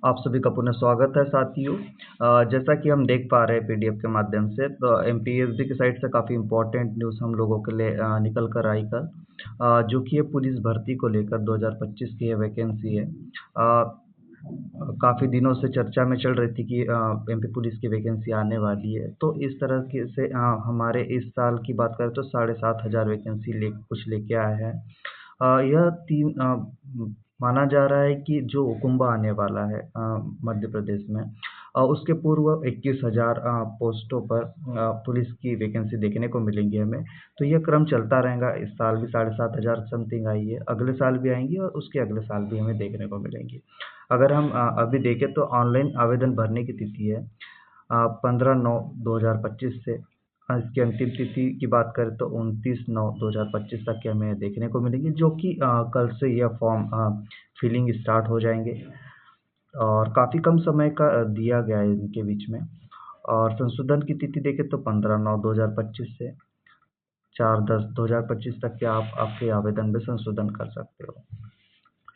आप सभी का पुनः स्वागत है साथियों। जैसा कि हम देख पा रहे हैं पीडीएफ के माध्यम से, तो एमपीएसबी की साइट से काफ़ी इम्पोर्टेंट न्यूज़ हम लोगों के लिए निकल कर आई कल, जो कि ये पुलिस भर्ती को लेकर 2025 की ये वैकेंसी है। काफ़ी दिनों से चर्चा में चल रही थी कि एमपी पुलिस की वैकेंसी आने वाली है। तो इस तरह के से हमारे इस साल की बात करें तो 7,500 वैकेंसी कुछ लेके आए हैं। यह माना जा रहा है कि जो कुंभ आने वाला है मध्य प्रदेश में, उसके पूर्व 21,000 पोस्टों पर पुलिस की वैकेंसी देखने को मिलेंगी हमें। तो यह क्रम चलता रहेगा। इस साल भी 7,500 समथिंग आई है, अगले साल भी आएंगी और उसके अगले साल भी हमें देखने को मिलेंगी। अगर हम अभी देखें तो ऑनलाइन आवेदन भरने की तिथि है 15/9/2025 से। इसकी अंतिम तिथि की बात करें तो 29/9/2025 तक के हमें देखने को मिलेगी, जो कि कल से यह फॉर्म फिलिंग स्टार्ट हो जाएंगे। और काफ़ी कम समय का दिया गया है इनके बीच में। और संशोधन की तिथि देखें तो 15/9/2025 से 4/10/2025 तक के आप आपके आवेदन में संशोधन कर सकते हो।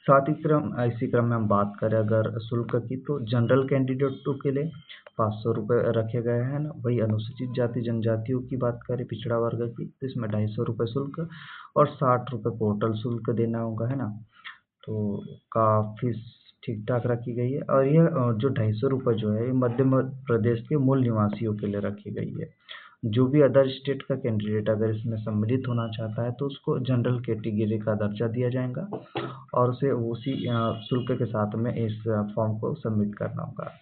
साथ ही इसी क्रम में हम बात करें अगर शुल्क की, तो जनरल कैंडिडेटों के लिए 500 रुपये रखे गए हैं ना। वही अनुसूचित जाति जनजातियों की बात करें, पिछड़ा वर्ग की, तो इसमें 250 रुपये शुल्क और 60 रुपये पोर्टल शुल्क देना होगा, है ना। तो काफ़ी ठीक ठाक रखी गई है। और यह जो 250 रुपये जो है, ये मध्य प्रदेश के मूल निवासियों के लिए रखी गई है। जो भी अदर स्टेट का कैंडिडेट अगर इसमें सम्मिलित होना चाहता है तो उसको जनरल कैटेगरी का दर्जा दिया जाएगा और उसे उसी शुल्क के साथ में इस फॉर्म को सबमिट करना होगा।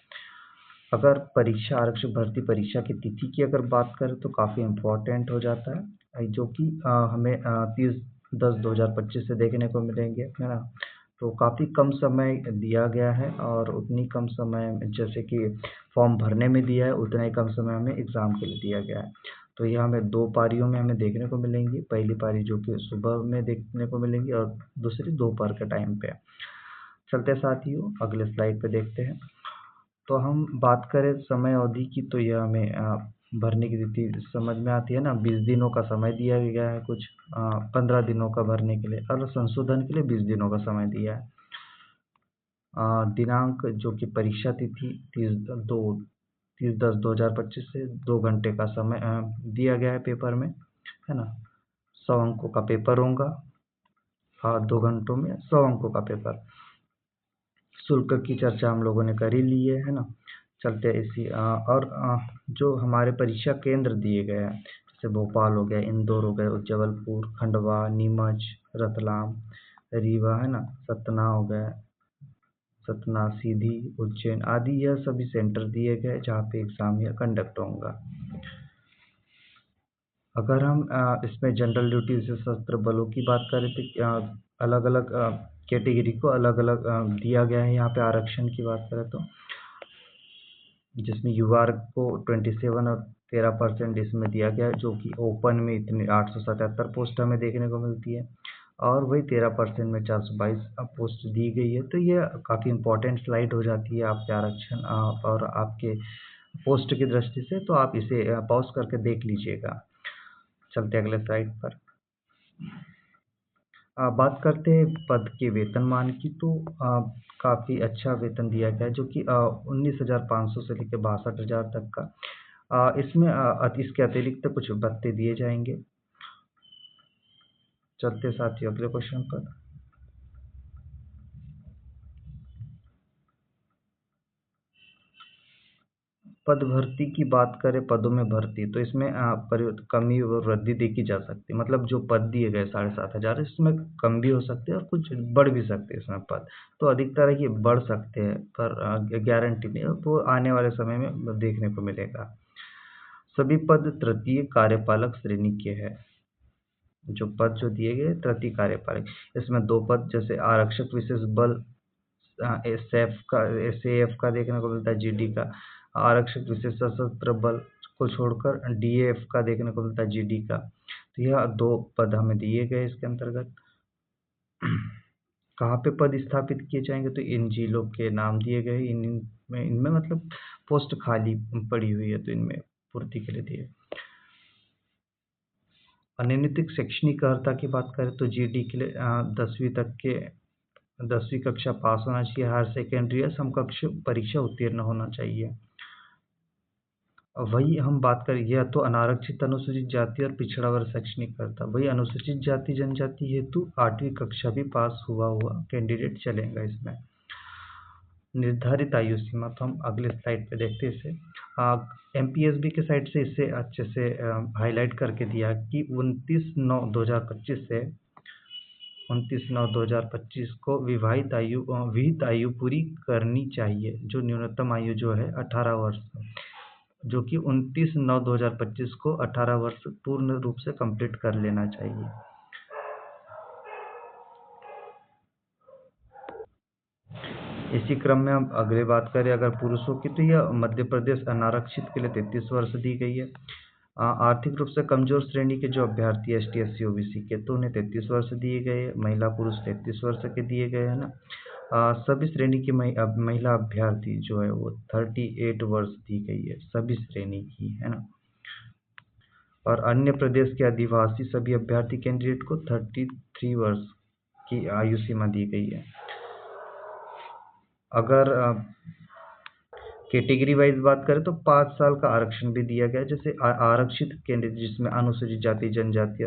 अगर परीक्षा आरक्षक भर्ती परीक्षा की तिथि की अगर बात करें तो काफ़ी इम्पोर्टेंट हो जाता है, जो कि हमें 30/10/2025 से देखने को मिलेंगे, है ना। तो काफ़ी कम समय दिया गया है और उतनी कम समय जैसे कि फॉर्म भरने में दिया है, उतना ही कम समय हमें एग्ज़ाम के लिए दिया गया है। तो यह हमें 2 पारियों में हमें देखने को मिलेंगी। पहली पारी जो कि सुबह में देखने को मिलेंगी और दूसरी दोपहर के टाइम पे। चलते साथियों अगले स्लाइड पे देखते हैं। तो हम बात करें समय अवधि की, तो यह हमें भरने की तिथि समझ में आती है ना। 20 दिनों का समय दिया गया है, कुछ 15 दिनों का भरने के लिए, और संशोधन के लिए 20 दिनों का समय दिया है। दिनांक जो कि परीक्षा तिथि 30/10/2025 से 2 घंटे का समय दिया गया है पेपर में, है ना। 100 अंकों का पेपर होगा। 2 घंटों में 100 अंकों का पेपर। शुल्क की चर्चा हम लोगों ने कर ही ली है ना। चलते हैं इसी और जो हमारे परीक्षा केंद्र दिए गए हैं, जैसे भोपाल हो गया, इंदौर हो गया, जबलपुर, खंडवा, नीमच, रतलाम, रीवा, है ना, सतना हो गया, सतना, सीधी, उज्जैन आदि, यह सभी सेंटर दिए गए जहाँ पे एग्ज़ाम यह कंडक्ट होगा। अगर हम इसमें जनरल ड्यूटी सशस्त्र बलों की बात करें तो अलग अलग कैटेगरी को अलग अलग दिया गया है। यहाँ पे आरक्षण की बात करें तो जिसमें युवा को 27 और 13% इसमें दिया गया है, जो कि ओपन में इतने 877 पोस्ट हमें देखने को मिलती है। और वही 13% में 422 पोस्ट दी गई है। तो ये काफ़ी इंपॉर्टेंट स्लाइड हो जाती है आपके आरक्षण और आपके पोस्ट की दृष्टि से। तो आप इसे पॉज करके देख लीजिएगा। चलते अगले स्लाइड पर। बात करते हैं पद के वेतनमान की, तो काफ़ी अच्छा वेतन दिया गया है, जो कि 19,500 से लेकर 62,000 तक का। इसमें इसके अतिरिक्त कुछ भत्ते दिए जाएंगे। चलते साथ ही अगले क्वेश्चन पर। पद भर्ती की बात करें, पदों में भर्ती, तो इसमें कमी और वृद्धि देखी जा सकती है। मतलब जो पद दिए गए 7,500, इसमें कम भी हो सकते हैं और कुछ बढ़ भी सकते हैं इसमें पद। तो अधिकतर है कि बढ़ सकते हैं, पर गारंटी नहीं है, वो आने वाले समय में देखने को मिलेगा। सभी पद तृतीय कार्यपालक श्रेणी के हैं। जो पद जो दिए गए तृतीय कार्यपालक, इसमें 2 पद जैसे आरक्षक विशेष बल एसएएफ का देखने को मिलता है, जीडी का। आरक्षक विशेष सशस्त्र बल को छोड़कर डीएएफ का देखने को मिलता है, जीडी का। तो यह 2 पद हमें दिए गए इसके अंतर्गत। कहाँ पे पद स्थापित किए जाएंगे, तो इन जिलों के नाम दिए गए। इनमें मतलब पोस्ट खाली पड़ी हुई है, तो इनमें पूर्ति के लिए दिए। अनियमित शैक्षणिक अर्हता की बात करें तो जीडी के लिए 10वीं तक के 10वीं कक्षा पास होना चाहिए, हायर सेकेंडरी या समकक्ष परीक्षा उत्तीर्ण होना चाहिए। वही हम बात करें, यह तो अनारक्षित, अनुसूचित जाति और पिछड़ा वर्ग शैक्षणिक करता। वही अनुसूचित जाति जनजाति हेतु 8वीं कक्षा भी पास हुआ कैंडिडेट चलेगा इसमें। निर्धारित आयु सीमा तो हम अगले स्लाइड पे देखते हैं इसे। एमपीएसबी के साइड से इसे अच्छे से हाईलाइट करके दिया कि 29/9/2025 से 29/9/2025 को विहित आयु पूरी करनी चाहिए, जो न्यूनतम आयु जो है 18 वर्ष, जो कि 29/9/2025 को 18 वर्ष पूर्ण रूप से कंप्लीट कर लेना चाहिए। इसी क्रम में हम अगले बात करें अगर पुरुषों की, तो यह मध्य प्रदेश अनारक्षित के लिए 33 वर्ष दी गई है। आर्थिक रूप से कमजोर श्रेणी के जो अभ्यर्थी एस टी, SC, OBC के, तो उन्हें 33 वर्ष दिए गए। महिला पुरुष 33 वर्ष के दिए गए, है ना। सभी श्रेणी की महिला अभ्यर्थी जो है वो 38 वर्ष दी गई है, सभी श्रेणी की, है ना। और अन्य प्रदेश के आदिवासी सभी अभ्यर्थी कैंडिडेट को 33 वर्ष की आयु सीमा दी गई है। अगर कैटेगरी वाइज बात करें तो 5 साल का आरक्षण भी दिया गया है। जैसे आरक्षित कैंडिडेट जिसमें अनुसूचित जाति जनजाति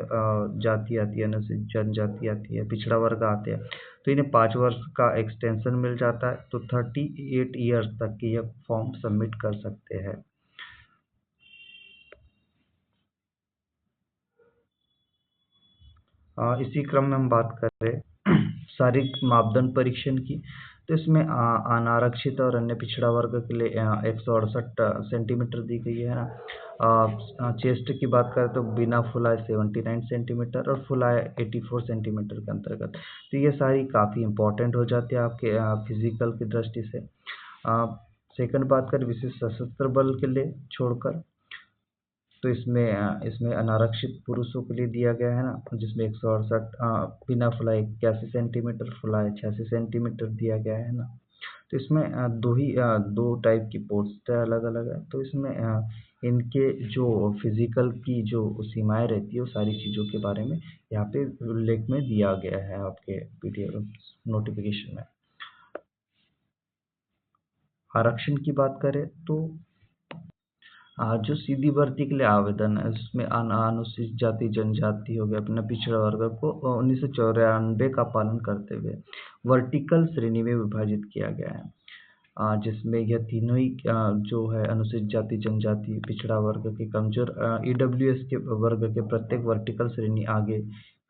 जाति आती है, अनुसूचित जनजाति आती है, पिछड़ा वर्ग आते हैं, तो इन्हें 5 वर्ष का एक्सटेंशन मिल जाता है, तो 38 ईयर्स तक की यह फॉर्म सबमिट कर सकते हैं। इसी क्रम में हम बात करें शारीरिक मापदंड परीक्षण की, तो इसमें अनारक्षित और अन्य पिछड़ा वर्ग के लिए 168 सेंटीमीटर दी गई है ना। चेस्ट की बात करें तो बिना फुलाए 79 सेंटीमीटर और फुलाए 84 सेंटीमीटर के अंतर्गत। तो ये सारी काफ़ी इंपॉर्टेंट हो जाती है आपके फिजिकल की दृष्टि से। सेकंड बात करें विशेष सशस्त्र बल के लिए छोड़कर, तो इसमें अनारक्षित पुरुषों के लिए दिया गया है ना, जिसमें 168 बिना फुलाए 81 सेंटीमीटर, फुलाए 86 सेंटीमीटर दिया गया है ना। तो इसमें दो टाइप की पोस्ट अलग अलग है, तो इसमें इनके जो फिजिकल की जो सीमाएं रहती है वो सारी चीज़ों के बारे में यहाँ पे उल्लेख में दिया गया है आपके PDF नोटिफिकेशन में। आरक्षण की बात करें तो जो सीधी भर्ती के लिए आवेदन है उसमें अनुसूचित जाति जनजाति हो गया, अपना पिछड़ा वर्ग को 1994 का पालन करते हुए वर्टिकल श्रेणी में विभाजित किया गया है, जिसमें यह तीनों ही जो है अनुसूचित जाति जनजाति पिछड़ा वर्ग के कमजोर EWS के वर्ग के प्रत्येक वर्टिकल श्रेणी आगे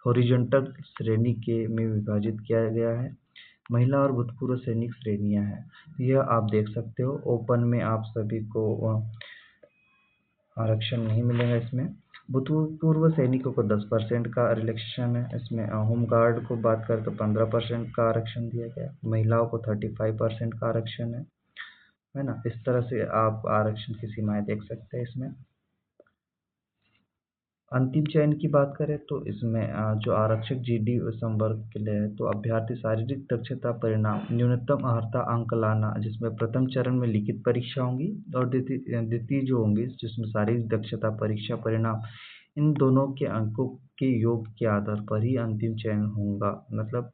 हॉरिजॉन्टल श्रेणी के में विभाजित किया गया है। महिला और भूतपूर्व सैनिक श्रेणियां हैं, यह आप देख सकते हो। ओपन में आप सभी को आरक्षण नहीं मिलेगा। इसमें भूतपूर्व सैनिकों को 10% का रिलैक्सेशन है। इसमें होमगार्ड को बात करें तो 15% का आरक्षण दिया गया। महिलाओं को 35% का आरक्षण है ना। इस तरह से आप आरक्षण की सीमाएं देख सकते हैं इसमें। अंतिम चयन की बात करें तो इसमें जो आरक्षक GD संवर्ग के लिए है, तो अभ्यर्थी शारीरिक दक्षता परिणाम न्यूनतम अर्हता अंक लाना, जिसमें प्रथम चरण में लिखित परीक्षा होंगी और द्वितीय जो होंगी जिसमें शारीरिक दक्षता परीक्षा परिणाम, इन दोनों के अंकों के योग के आधार पर ही अंतिम चयन होगा। मतलब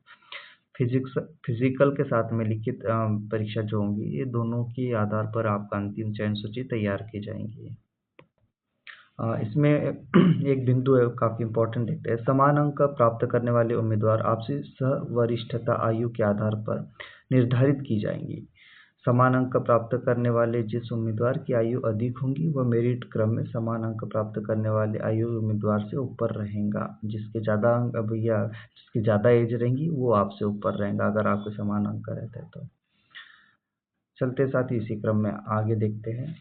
फिजिकल के साथ में लिखित परीक्षा जो होंगी, ये दोनों के आधार पर आपका अंतिम चयन सूची तैयार की जाएंगी। इसमें एक बिंदु है काफ़ी इंपॉर्टेंट देखते हैं। समान अंक प्राप्त करने वाले उम्मीदवार आपसी सहवरिष्ठता आयु के आधार पर निर्धारित की जाएंगी। समान अंक प्राप्त करने वाले जिस उम्मीदवार की आयु अधिक होंगी वह मेरिट क्रम में समान अंक प्राप्त करने वाले आयु उम्मीदवार से ऊपर रहेगा। जिसके ज़्यादा अंक या जिसकी ज़्यादा एज रहेंगी वो आपसे ऊपर रहेगा अगर आपके समान अंक रहते हैं तो। चलते साथ ही इसी क्रम में आगे देखते हैं।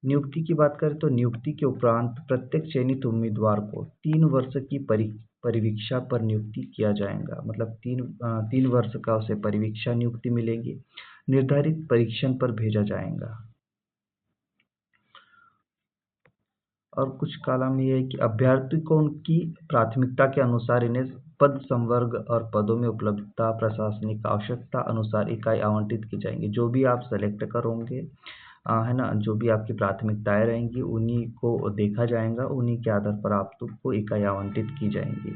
नियुक्ति की बात करें तो नियुक्ति के उपरांत प्रत्येक चयनित उम्मीदवार को 3 वर्ष की परिवीक्षा पर नियुक्ति किया जाएगा। मतलब 3 वर्ष का उसे परिवीक्षा नियुक्ति मिलेगी, निर्धारित परीक्षण पर भेजा जाएगा। और कुछ कालम ये है कि अभ्यर्थी को उनकी प्राथमिकता के अनुसार इन्हें पद संवर्ग और पदों में उपलब्धता प्रशासनिक आवश्यकता अनुसार इकाई आवंटित की जाएंगी। जो भी आप सेलेक्ट करोगे है ना, जो भी आपकी प्राथमिकताएं रहेंगी उन्हीं को देखा जाएगा, उन्हीं के आधार पर आपको इकाई आवंटित की जाएंगी।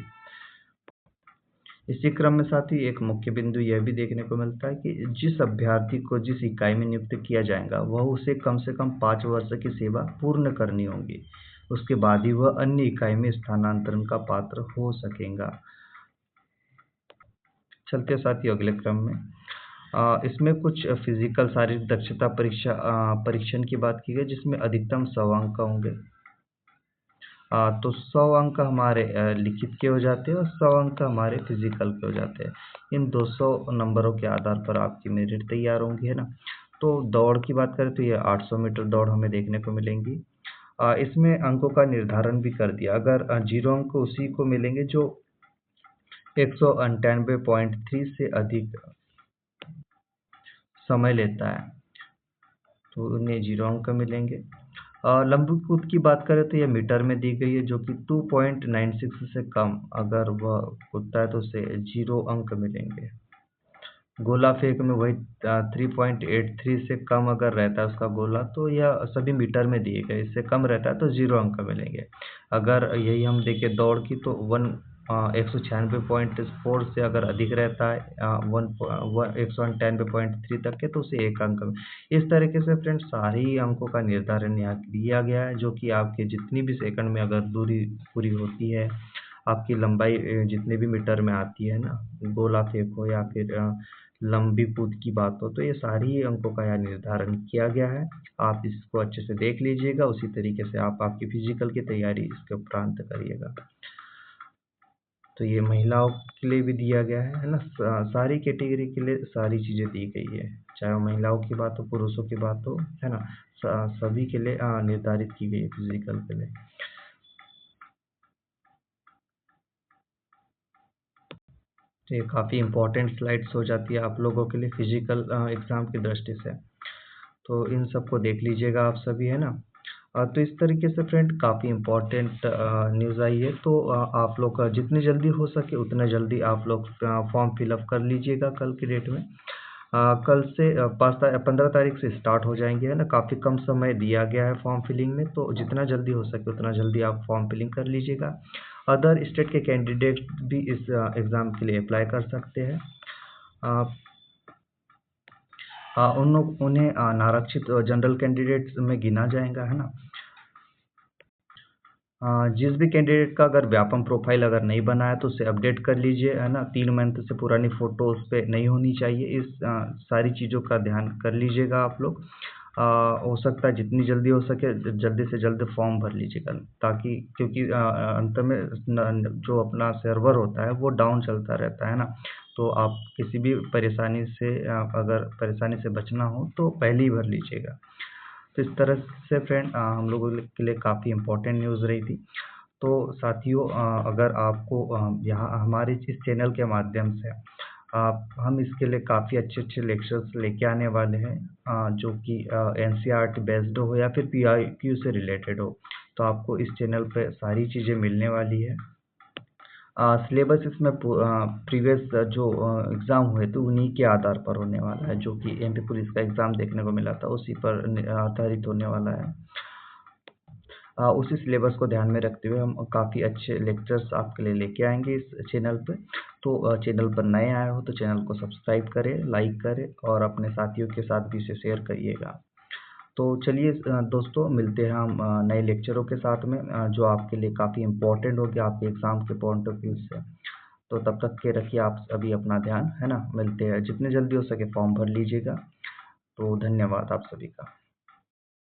इसी क्रम में साथ ही एक मुख्य बिंदु यह भी देखने को मिलता है कि जिस अभ्यर्थी को जिस इकाई में नियुक्त किया जाएगा वह उसे कम से कम 5 वर्ष की सेवा पूर्ण करनी होगी। उसके बाद ही वह अन्य इकाई में स्थानांतरण का पात्र हो सकेगा। चलते साथियों अगले क्रम में इसमें कुछ फिजिकल शारीरिक दक्षता परीक्षण की बात की गई, जिसमें अधिकतम 100 अंक होंगे। तो 100 अंक हमारे लिखित के हो जाते हैं और 100 अंक हमारे फिजिकल के हो जाते हैं। इन 200 नंबरों के आधार पर आपकी मेरिट तैयार होंगी, है ना। तो दौड़ की बात करें तो ये 800 मीटर दौड़ हमें देखने को मिलेंगी। इसमें अंकों का निर्धारण भी कर दिया। अगर 0 अंक उसी को मिलेंगे जो 198.3 से अधिक समय लेता है, तो उन्हें 0 अंक मिलेंगे। लंबी कूद की बात करें तो यह मीटर में दी गई है, जो कि 2.96 से कम अगर वह कूदता है तो उसे 0 अंक मिलेंगे। गोला फेंक में वही 3.83 से कम अगर रहता है उसका गोला, तो यह सभी मीटर में दिए गए। इससे कम रहता है तो 0 अंक मिलेंगे। अगर यही हम देखें दौड़ की तो 196.4 से अगर अधिक रहता है 198.3 तक के, तो उसे 1 अंक में। इस तरीके से फ्रेंड्स सारे ही अंकों का निर्धारण यहाँ दिया गया है, जो कि आपके जितनी भी सेकंड में अगर दूरी पूरी होती है, आपकी लंबाई जितने भी मीटर में आती है ना, गोला फेंक हो या फिर लंबी कूद की बात हो, तो ये सारी ही अंकों का यहाँ निर्धारण किया गया है। आप इसको अच्छे से देख लीजिएगा, उसी तरीके से आप आपकी फिजिकल की तैयारी इसके उपरांत करिएगा। तो ये महिलाओं के लिए भी दिया गया है ना। सारी कैटेगरी के लिए सारी चीज़ें दी गई है, चाहे वो महिलाओं की बात हो, पुरुषों की बात हो, है ना। सभी के लिए निर्धारित की गई है फिजिकल के लिए। तो ये काफ़ी इम्पोर्टेंट स्लाइड्स हो जाती है आप लोगों के लिए फिजिकल एग्ज़ाम की दृष्टि से। तो इन सबको देख लीजिएगा आप सभी, है ना। तो इस तरीके से फ्रेंड काफ़ी इम्पोर्टेंट न्यूज़ आई है। तो आप लोग जितनी जल्दी हो सके उतना जल्दी आप लोग फॉर्म फिलअप कर लीजिएगा कल की डेट में। कल से 15 तारीख से स्टार्ट हो जाएंगे, है ना। काफ़ी कम समय दिया गया है फॉर्म फिलिंग में, तो जितना जल्दी हो सके उतना जल्दी आप फॉर्म फिलिंग कर लीजिएगा। अदर स्टेट के कैंडिडेट भी इस एग्ज़ाम के लिए अप्लाई कर सकते हैं। उन्हें नारक्षित जनरल कैंडिडेट्स में गिना जाएगा, है ना। जिस भी कैंडिडेट का अगर व्यापम प्रोफाइल अगर नहीं बना है तो उसे अपडेट कर लीजिए, है ना। 3 मंथ से पुरानी फ़ोटो उस पे नहीं होनी चाहिए। इस सारी चीज़ों का ध्यान कर लीजिएगा आप लोग। हो सकता है जितनी जल्दी हो सके जल्दी से जल्द फॉर्म भर लीजिएगा, ताकि क्योंकि अंत में जो अपना सर्वर होता है वो डाउन चलता रहता है ना। तो आप किसी भी परेशानी से अगर परेशानी से बचना हो तो पहले ही भर लीजिएगा। तो इस तरह से फ्रेंड हम लोगों के लिए काफ़ी इम्पोर्टेंट न्यूज़ रही थी। तो साथियों अगर आपको यहाँ हमारे इस चैनल के माध्यम से हम इसके लिए काफ़ी अच्छे लेक्चर्स लेके आने वाले हैं, जो कि एनसीईआरटी बेस्ड हो या फिर पीआईक्यू से रिलेटेड हो। तो आपको इस चैनल पे सारी चीज़ें मिलने वाली है। सिलेबस इसमें प्रीवियस जो एग्ज़ाम हुए थे उन्हीं के आधार पर होने वाला है, जो कि एमपी पुलिस का एग्ज़ाम देखने को मिला था उसी पर आधारित होने वाला है। उसी सिलेबस को ध्यान में रखते हुए हम काफ़ी अच्छे लेक्चर्स आपके लिए लेके आएंगे इस चैनल पे। तो चैनल पर नए आए हो तो चैनल को सब्सक्राइब करें, लाइक करें और अपने साथियों के साथ भी इसे शेयर करिएगा। तो चलिए दोस्तों मिलते हैं हम नए लेक्चरों के साथ में, जो आपके लिए काफ़ी इम्पोर्टेंट होगी आपके एग्ज़ाम के पॉइंट ऑफ व्यू से। तो तब तक के रखिए आप अभी अपना ध्यान, है ना। मिलते हैं, जितने जल्दी हो सके फॉर्म भर लीजिएगा। तो धन्यवाद आप सभी का।